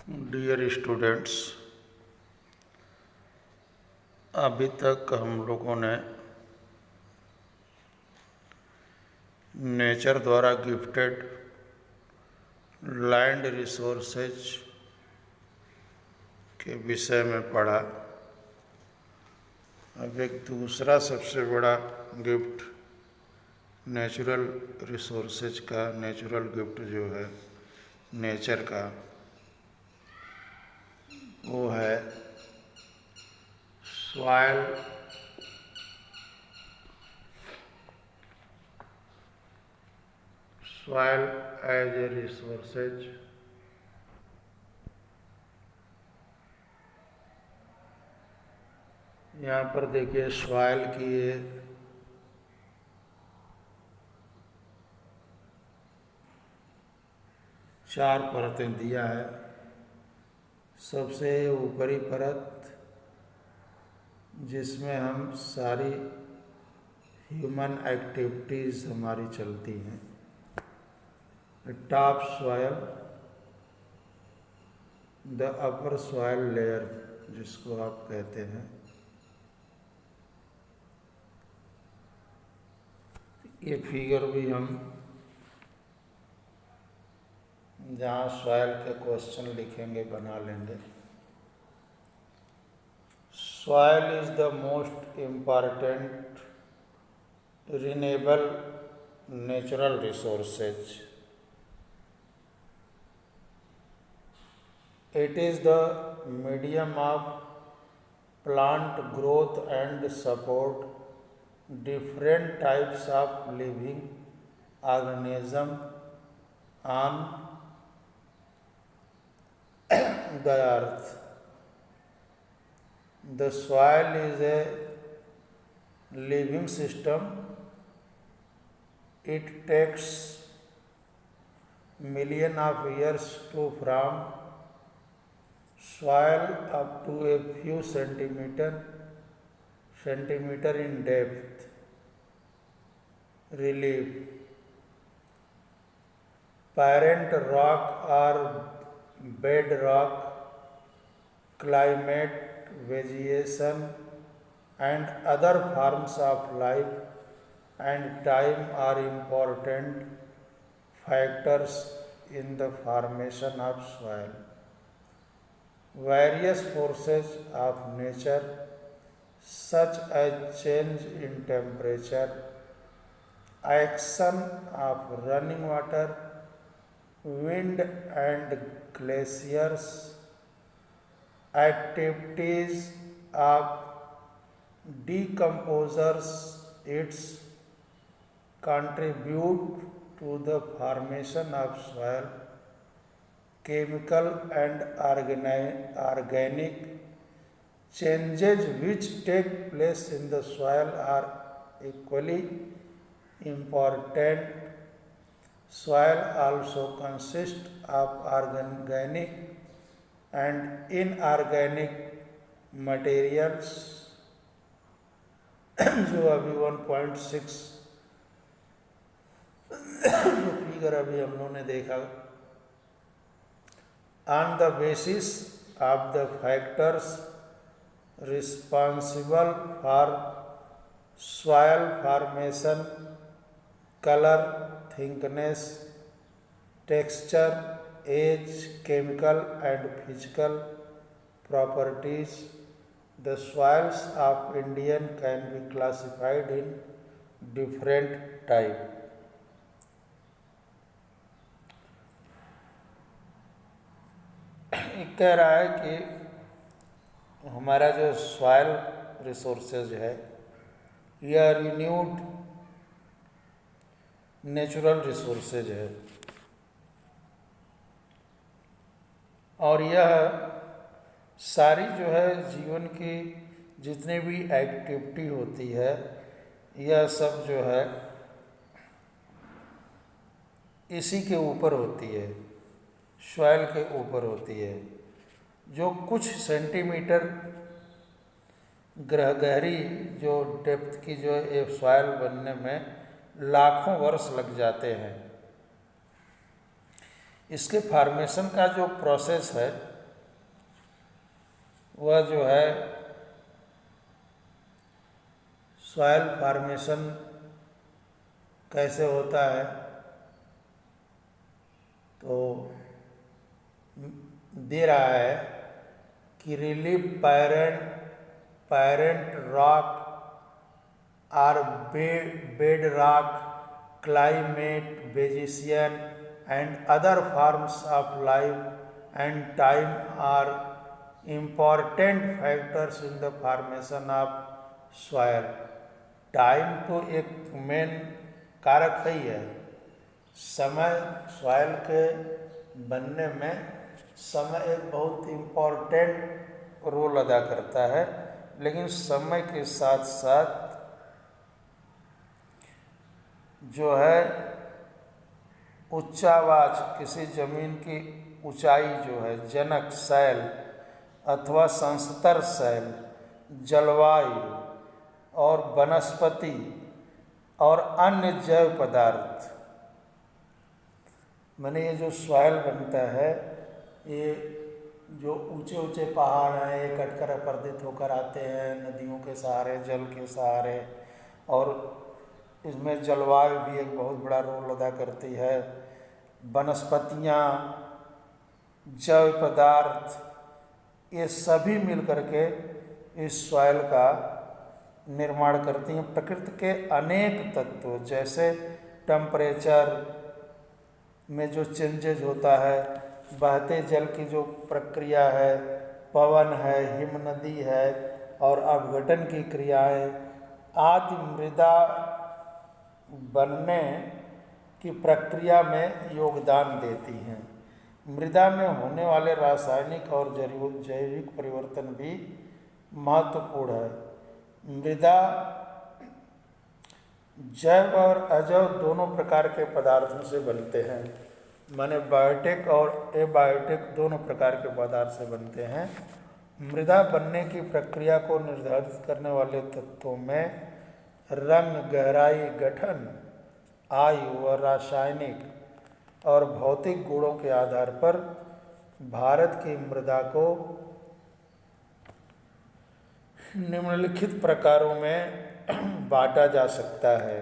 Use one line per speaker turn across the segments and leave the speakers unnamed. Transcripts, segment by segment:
Dear students, अभी तक हम लोगों ने नेचर द्वारा गिफ्टेड लैंड रिसोर्सेज के विषय में पढ़ा। अब एक दूसरा सबसे बड़ा गिफ्ट नेचुरल रिसोर्सेज का, नेचुरल गिफ्ट जो है नेचर का, वो है सॉइल एज ए रिसोर्सेज। यहाँ पर देखिए सॉइल की ये चार परतें दिया है। सबसे ऊपरी परत जिसमें हम सारी ह्यूमन एक्टिविटीज़ हमारी चलती हैं, top soil, the upper soil layer जिसको आप कहते हैं। ये फिगर भी हम जहाँ सॉइल के क्वेश्चन लिखेंगे बना लेंगे। Soil is the most important renewable natural resources. It is the medium of plant growth and support different types of living organism on the earth. The soil is a living system. It takes millions of years to form soil up to a few centimeter in depth. Relief: parent rock or bedrock, climate, vegetation, and other forms of life and time are important factors in the formation of soil. Various forces of nature, such as change in temperature, action of running water, wind and glaciers, activities of decomposers, its contribute to the formation of soil. Chemical and organic changes which take place in the soil are equally important. Soil also consists of organic and inorganic materials जो अभी 1.6 जो figure अभी हम लोगों ने देखा, on the basis of the factors responsible for soil formation, color, thickness, texture, age, chemical and physical properties, the soils of India can be classified in different types. कह रहा है कि हमारा जो सॉइल रिसोर्सेज है यह रिन्यूड नेचुरल रिसोर्सेज है और यह सारी जो है जीवन की जितनी भी एक्टिविटी होती है यह सब जो है इसी के ऊपर होती है, सॉइल के ऊपर होती है। जो कुछ सेंटीमीटर गहरी जो डेप्थ की जो ये सॉइल बनने में लाखों वर्ष लग जाते हैं। इसके फार्मेशन का जो प्रोसेस है वह जो है सॉइल फॉर्मेशन कैसे होता है, तो दे रहा है कि relief parent rock or bed rock climate vegetation and other forms of life and time are important factors in the formation of soil. Time तो एक मेन कारक ही है। समय सॉइल के बनने में समय एक बहुत इम्पॉर्टेंट रोल अदा करता है, लेकिन समय के साथ साथ जो है उच्चावाच किसी जमीन की ऊंचाई जो है जनक शैल अथवा संस्तर शैल, जलवायु और वनस्पति और अन्य जैव पदार्थ, माने ये जो सॉइल बनता है, ये जो ऊंचे ऊंचे पहाड़ हैं ये कटकर अपर्दित होकर आते हैं नदियों के सहारे, जल के सहारे, और इसमें जलवायु भी एक बहुत बड़ा रोल अदा करती है। वनस्पतियाँ, जैव पदार्थ, ये सभी मिलकर के इस सॉइल का निर्माण करती हैं। प्रकृति के अनेक तत्व जैसे टेम्परेचर में जो चेंजेज होता है, बहते जल की जो प्रक्रिया है, पवन है, हिमनदी है और अपघटन की क्रियाएं आदि मृदा बनने की प्रक्रिया में योगदान देती हैं। मृदा में होने वाले रासायनिक और जैविक परिवर्तन भी महत्वपूर्ण है। मृदा जैव और अजैव दोनों प्रकार के पदार्थों से बनते हैं, माने बायोटिक और एबायोटिक दोनों प्रकार के पदार्थ से बनते हैं। मृदा बनने की प्रक्रिया को निर्धारित करने वाले तत्वों में रंग, गहराई, गठन, आयु और रासायनिक और भौतिक गुणों के आधार पर भारत की मृदा को निम्नलिखित प्रकारों में बांटा जा सकता है।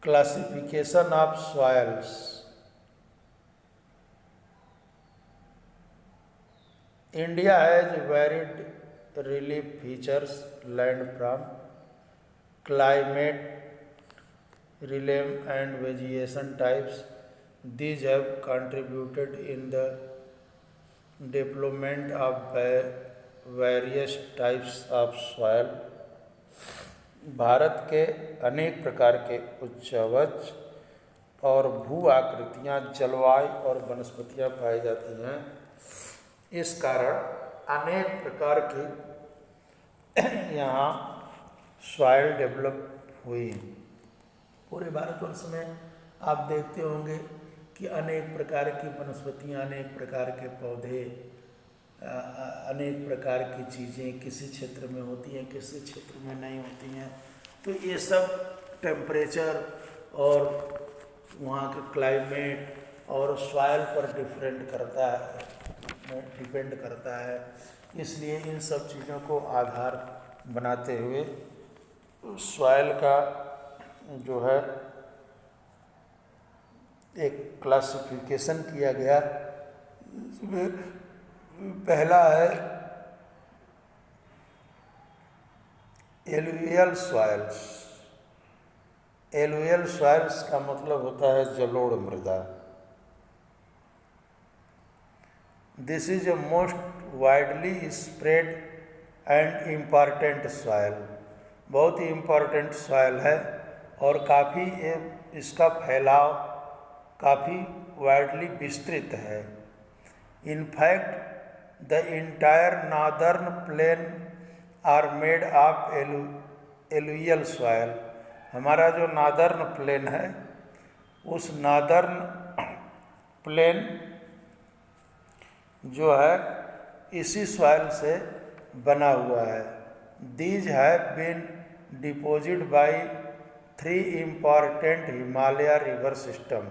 Classification of soils. India has varied relief features land from climate, relief and vegetation types. These have contributed in the development of various types of soil. Bharat के अनेक प्रकार के उच्चवच और भू आकृतियाँ, जलवायु और वनस्पतियाँ पाई जाती हैं। इस कारण अनेक प्रकार की यहाँ सॉइल डेवलप हुई। पूरे भारतवर्ष में आप देखते होंगे कि अनेक प्रकार की वनस्पतियाँ, अनेक प्रकार के पौधे, अनेक प्रकार की चीज़ें किसी क्षेत्र में होती हैं, किसी क्षेत्र में नहीं होती हैं। तो ये सब टेम्परेचर और वहाँ के क्लाइमेट और सॉइल पर डिपेंड करता है। इसलिए इन सब चीज़ों को आधार बनाते हुए सॉइल का जो है एक क्लासिफिकेशन किया गया। इसमें पहला है एलुवियल सॉइल्स। एलुवियल सॉइल्स का मतलब होता है जलोढ़ मृदा। This is a most widely spread and important soil. बहुत ही इम्पॉर्टेंट सॉइल है और काफ़ी इसका फैलाव काफ़ी वाइडली विस्तृत है। In fact the entire northern plain are made of alluvial soil. हमारा जो नॉर्दर्न प्लेन है, उस नॉर्दर्न प्लेन जो है इसी सॉइल से बना हुआ है। These have been deposited by 3 important Himalaya river system: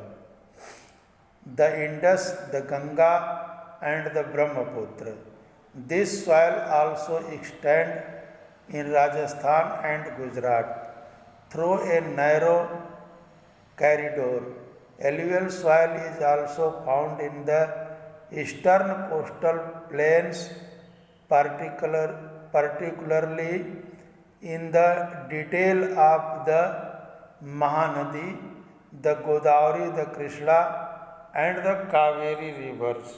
the Indus, the Ganga and the Brahmaputra. This soil also extends in Rajasthan and Gujarat through a narrow corridor. Alluvial soil is also found in the eastern coastal plains, particularly in the detail of the Mahanadi, the Godavari, the Krishna and the Kaveri rivers.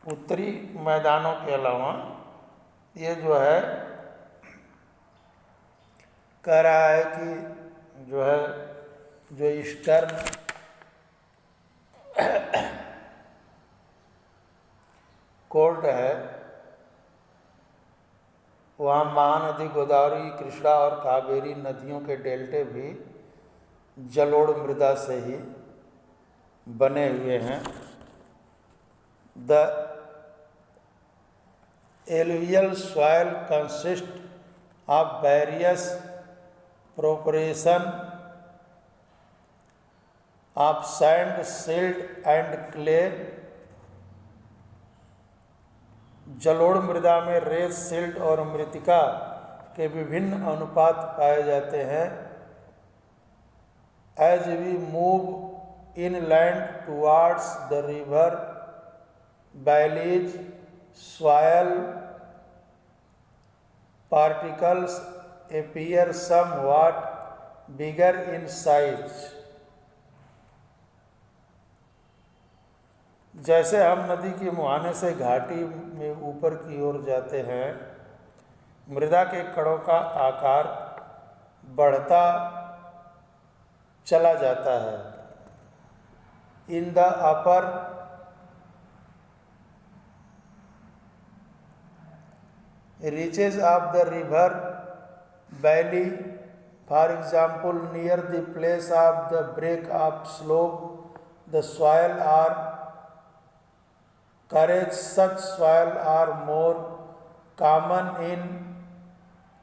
उत्तरी मैदानों के अलावा ये जो है कह रहा है कि जो है जो ईस्टर्न कोर्ट है वहाँ महानदी, गोदावरी, कृष्णा और कावेरी नदियों के डेल्टे भी जलोढ़ मृदा से ही बने हुए हैं। The alluvial soil consist of various proportion of sand, silt and clay. जलोढ़ मृदा में रेत, सिल्ट और मृत्तिका के विभिन्न अनुपात पाए जाते हैं। As we move inland towards the river valleys, soil particles appear somewhat bigger in size. जैसे हम नदी के मुहाने से घाटी में ऊपर की ओर जाते हैं, मृदा के कणों का आकार बढ़ता चला जाता है। In the upper reaches of the river valley, for example near the place of the break of slope, the soil are coarse. Such soil are more common in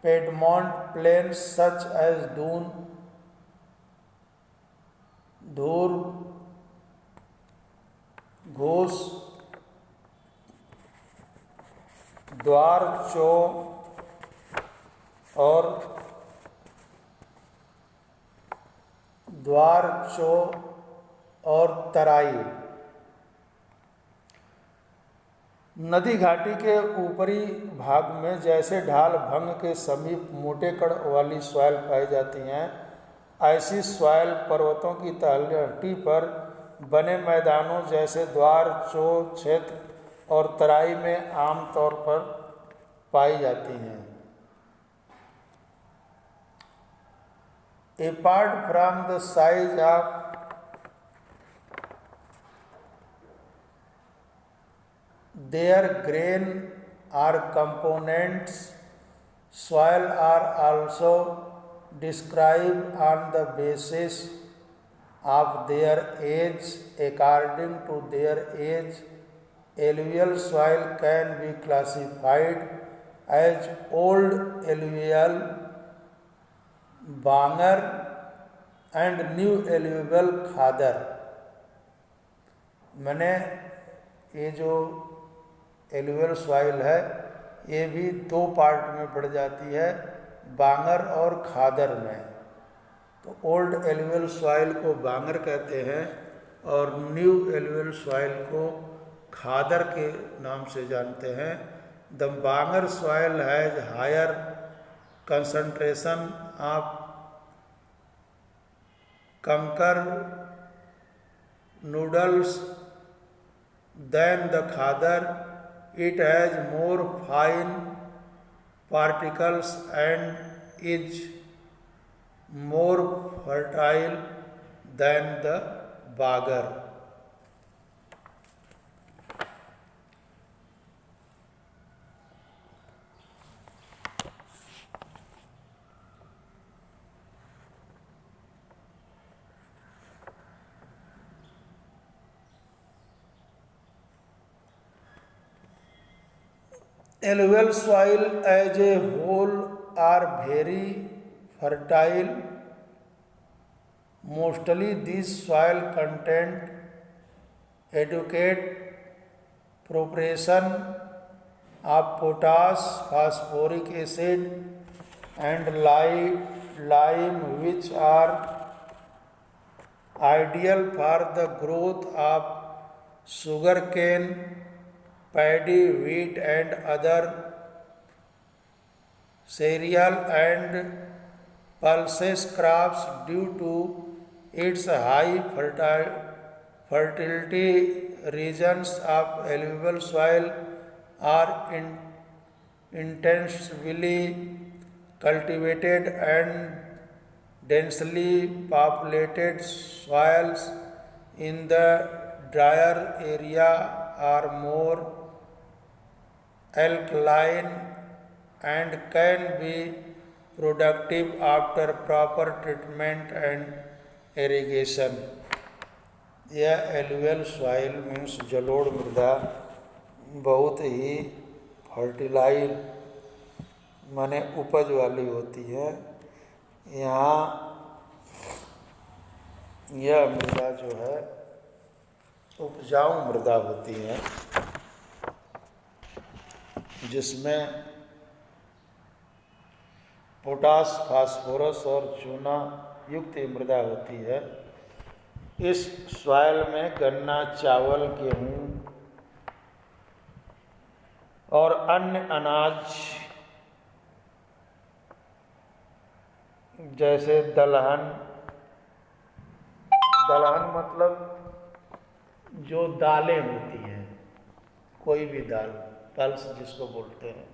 Piedmont plains such as Doon, Dhur, Ghosh, द्वार चो और तराई। नदी घाटी के ऊपरी भाग में जैसे ढाल भंग के समीप मोटे कण वाली सॉइल पाई जाती हैं, ऐसी सॉइल पर्वतों की तलहटी पर बने मैदानों जैसे द्वार चो क्षेत्र और तराई में आमतौर पर पाई जाती हैं। Apart from the size of their grain or components, soil are also described on the basis of their age. According to their age, alluvial soil can be classified as old alluvial, Bangar and new alluvial खादर। मैंने ये जो alluvial soil है ये भी दो part में बढ़ जाती है, बांगर और खादर में। तो ओल्ड एलुवियल सॉइल को बांगर कहते हैं और न्यू एलुवियल सॉइल को खादर के नाम से जानते हैं। The Bangar soil has higher concentration of kankar nodules than the Khadar. It has more fine particles and is more fertile than the Bangar. Alluvial soil as a whole are very fertile. Mostly these soil contain adequate proportion of potash, phosphoric acid, and lime, which are ideal for the growth of sugarcane, paddy, wheat, and other cereal and pulses crops due to its high fertility. Regions of alluvial soil are intensively cultivated, and densely populated soils in the drier area are more alkaline and can be productive after proper treatment and irrigation. यह alluvial soil means जलोढ़ मृदा बहुत ही fertilise माने उपज वाली होती है। यहाँ यह मृदा जो है उपजाऊ मृदा होती है, जिसमें पोटास, फास्फोरस और चूना युक्त मृदा होती है। इस सॉइल में गन्ना, चावल, गेहूँ और अन्य अनाज जैसे दलहन मतलब जो दालें होती हैं, कोई भी दाल, पल्स जिसको बोलते हैं,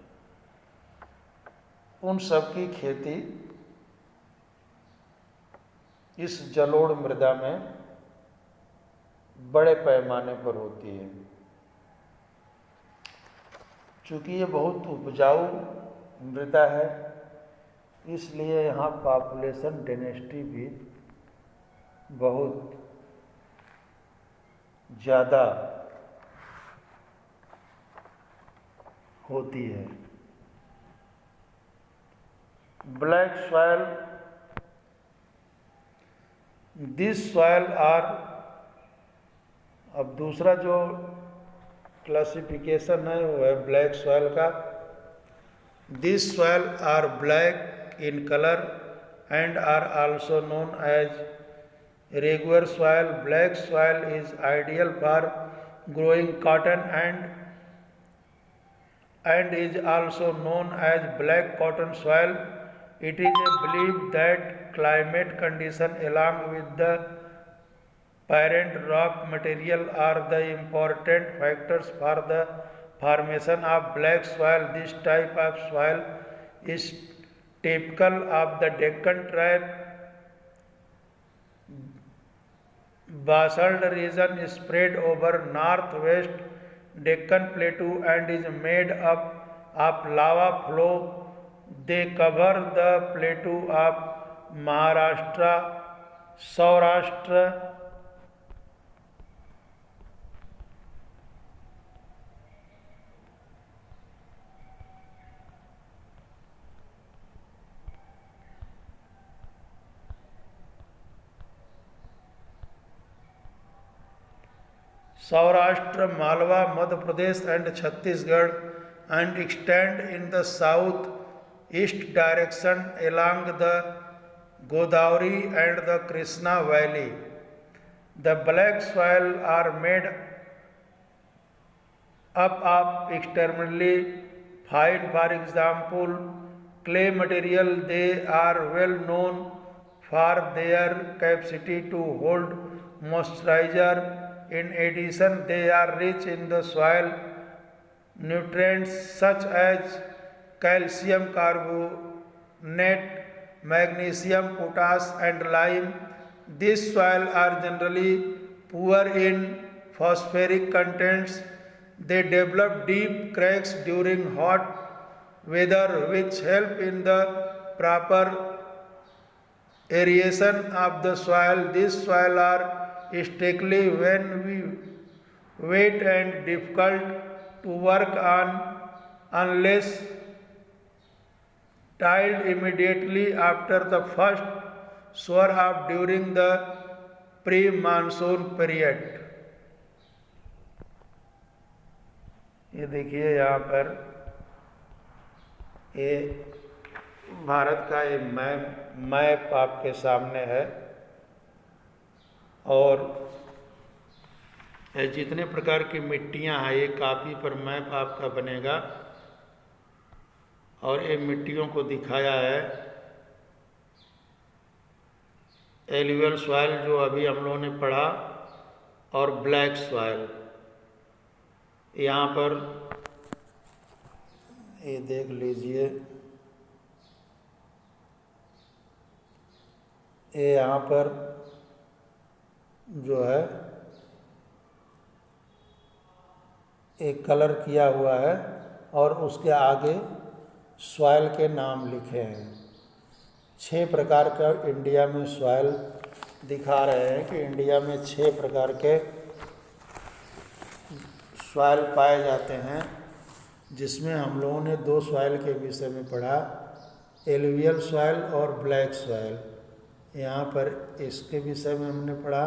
उन सब की खेती इस जलोढ़ मृदा में बड़े पैमाने पर होती है। चूँकि ये बहुत उपजाऊ मृदा है, इसलिए यहाँ पॉपुलेशन डेंसिटी भी बहुत ज़्यादा होती है। Black soil, this soil are, अब दूसरा जो क्लासिफिकेशन है वो है ब्लैक सॉइल का। This soil are black in colour and are also known as irregular soil. Black soil is ideal for growing cotton and is also known as black cotton soil. It is a belief that climate condition along with the parent rock material are the important factors for the formation of black soil. This type of soil is typical of the Deccan Tribe basalt region spread over northwest Deccan Plateau and is made up of lava flow. They cover the plateau of Maharashtra, Saurashtra, Saurashtra, Malwa, Madhya Pradesh and Chhattisgarh, and extend in the south-east direction along the Godavari and the Krishna Valley. The black soil are made up of extremely fine, for example, clay material. They are well known for their capacity to hold moisture. In addition, they are rich in the soil nutrients such as calcium carbonate, magnesium, potash and lime. These soils are generally poor in phosphoric contents. They develop deep cracks during hot weather, which help in the proper aeration of the soil. These soils are strictly when we wet and difficult to work on unless tilled immediately after the first shower of during the pre-monsoon period. ये देखिए यहाँ पर ये भारत का ये map आपके सामने है, और ये जितने प्रकार की मिट्टियाँ हैं ये कापी पर मैप आपका बनेगा, और ये मिट्टियों को दिखाया है। एल्यूवियल सॉइल जो अभी हम लोगों ने पढ़ा, और ब्लैक सॉइल। यहाँ पर ये देख लीजिए, ये यहाँ पर जो है एक कलर किया हुआ है, और उसके आगे सॉइल के नाम लिखे हैं। 6 प्रकार का इंडिया में सॉइल दिखा रहे हैं कि इंडिया में 6 प्रकार के सॉइल पाए जाते हैं, जिसमें हम लोगों ने 2 सॉइल के विषय में पढ़ा, एलुवियल सॉइल और ब्लैक सॉइल। यहाँ पर इसके विषय में हमने पढ़ा,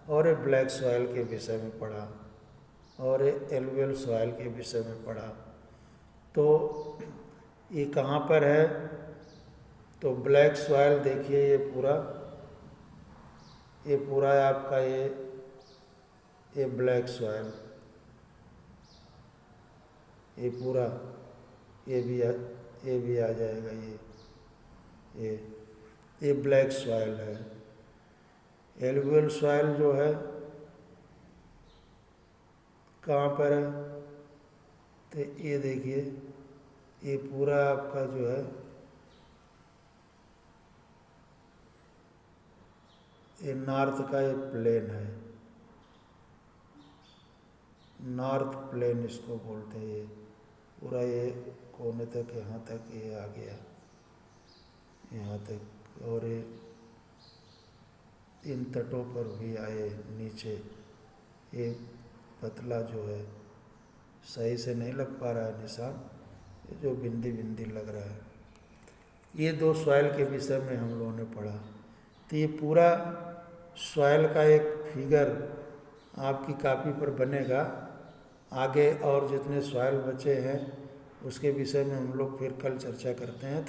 और ये ब्लैक सॉइल के विषय में पढ़ा, और ये एलुवियल सॉइल के विषय में पढ़ा। तो ये कहाँ पर है? तो ब्लैक सॉइल देखिए, ये पूरा है आपका ये ब्लैक सॉइल, ये पूरा ये भी आ जाएगा। ये ब्लैक सॉइल है। एलुवियल सॉइल जो है कहाँ पर है? तो ये देखिए, ये पूरा आपका जो है ये नॉर्थ का ये प्लेन है, नॉर्थ प्लेन इसको बोलते हैं। ये पूरा ये कोने तक, यहाँ तक ये आ गया, यहाँ तक, और ये इन तटों पर भी आए नीचे। ये पतला जो है, सही से नहीं लग पा रहा है निशान, ये जो बिंदी बिंदी लग रहा है। ये 2 सॉइल के विषय में हम लोगों ने पढ़ा। तो ये पूरा सॉइल का एक फिगर आपकी कॉपी पर बनेगा। आगे और जितने सॉइल बचे हैं उसके विषय में हम लोग फिर कल चर्चा करते हैं।